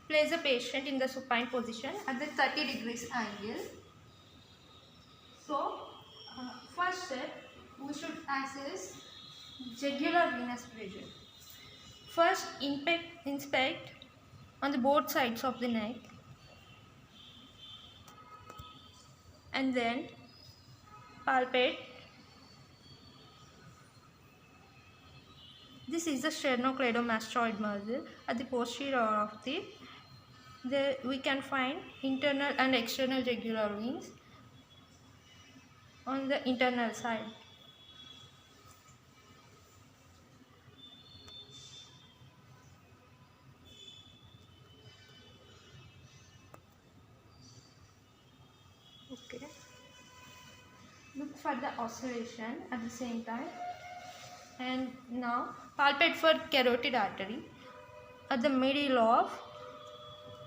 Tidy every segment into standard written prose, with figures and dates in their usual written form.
Place the patient in the supine position at the 30 degrees angle. So, first step, we should assess jugular venous pressure. First, inspect on the both sides of the neck, and then palpate. This is the sternocleidomastoid muscle at the posterior of the. There we can find internal and external jugular veins on the internal side. Okay. Look for the oscillation at the same time. And now palpate for carotid artery at the middle of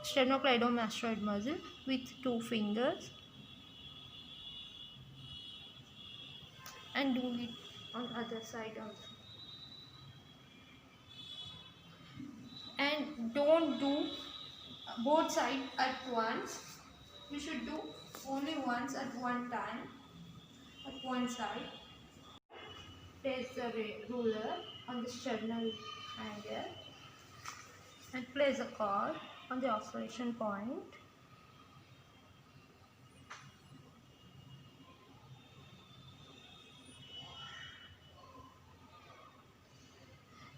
sternocleidomastoid muscle with 2 fingers, and do it on other side also. And don't do both sides at once. You should do only once at one time at one side. Place the ruler on the sternal angle and place a cord on the oscillation point.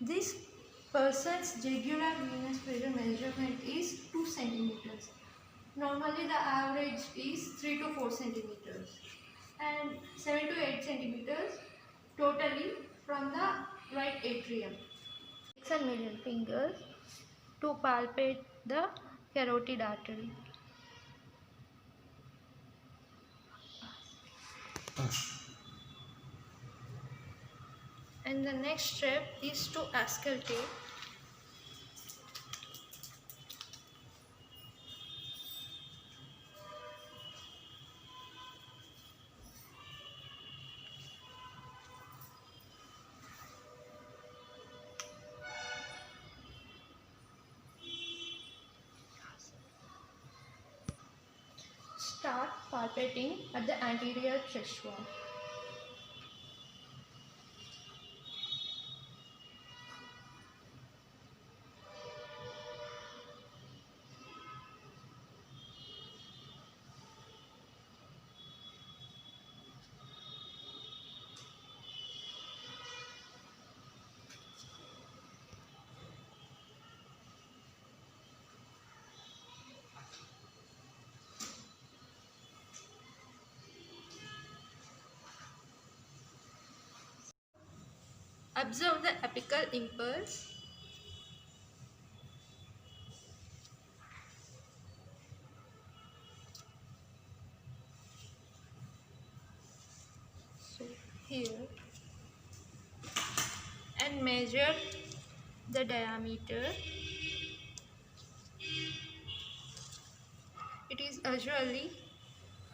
This person's jugular venous pressure measurement is 2 centimeters. Normally the average is 3 to 4 centimeters and 7 to 8 centimeters totally from the right atrium. Index and middle fingers to palpate the carotid artery. And the next step is to auscultate. Start palpating at the anterior chest wall. Observe the apical impulse. So here, and measure the diameter. It is usually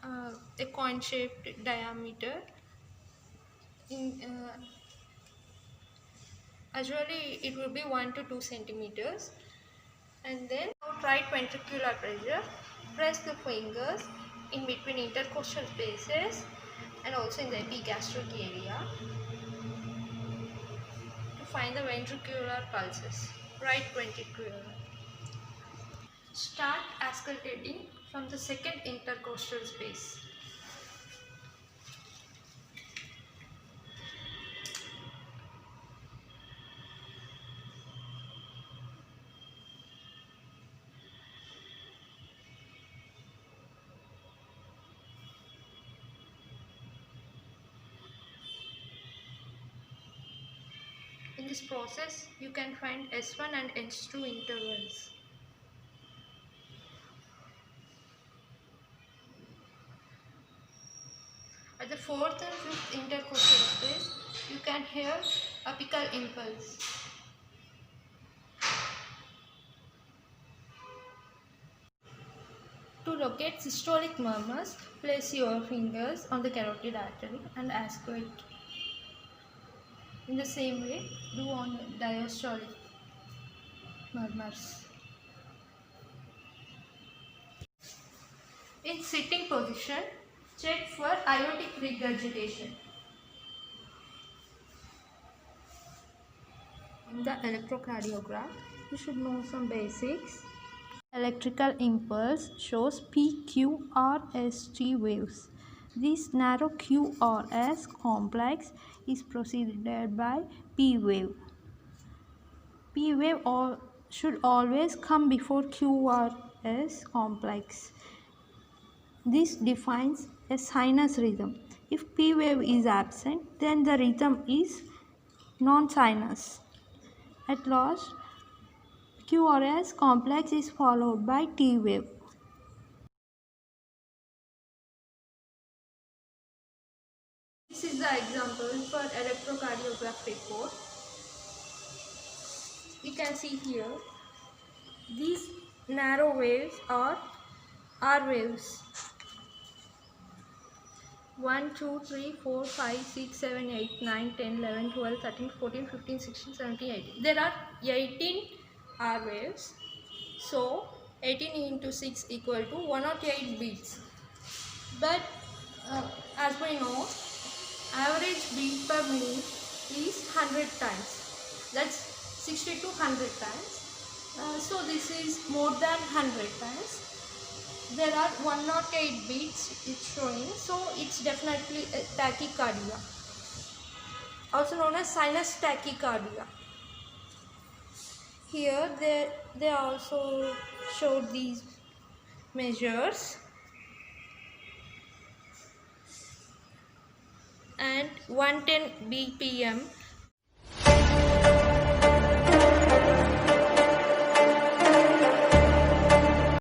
a coin-shaped diameter. Usually it will be 1 to 2 centimeters. And then right ventricular pressure. Press the fingers in between intercostal spaces and also in the epigastric area to find the ventricular pulses. Right ventricular. Start auscultating from the second intercostal space. In this process, you can find S1 and S2 intervals. At the fourth and fifth intercostal space, you can hear apical impulse. To locate systolic murmurs, place your fingers on the carotid artery and auscultate. In the same way, do on diastolic. murmurs. In sitting position, check for aortic regurgitation. In the electrocardiogram, you should know some basics. Electrical impulse shows PQRST waves. This narrow QRS complex is preceded by P wave. P wave should always come before QRS complex. This defines a sinus rhythm. If P wave is absent, then the rhythm is non-sinus. At last, QRS complex is followed by T wave. This is the example for electrocardiograph report. You can see here, these narrow waves are R waves. 1, 2, 3, 4, 5, 6, 7, 8, 9, 10, 11, 12, 13, 14, 15, 16, 17, 18. There are 18 R waves. So 18 into 6 equal to 108 beats. But as we know, average beat per minute is 100 times. That's 60 to 100 times. So this is more than 100 times. There are 108 beats it's showing, so it's definitely a tachycardia, also known as sinus tachycardia. Here they also showed these measures, and 110 BPM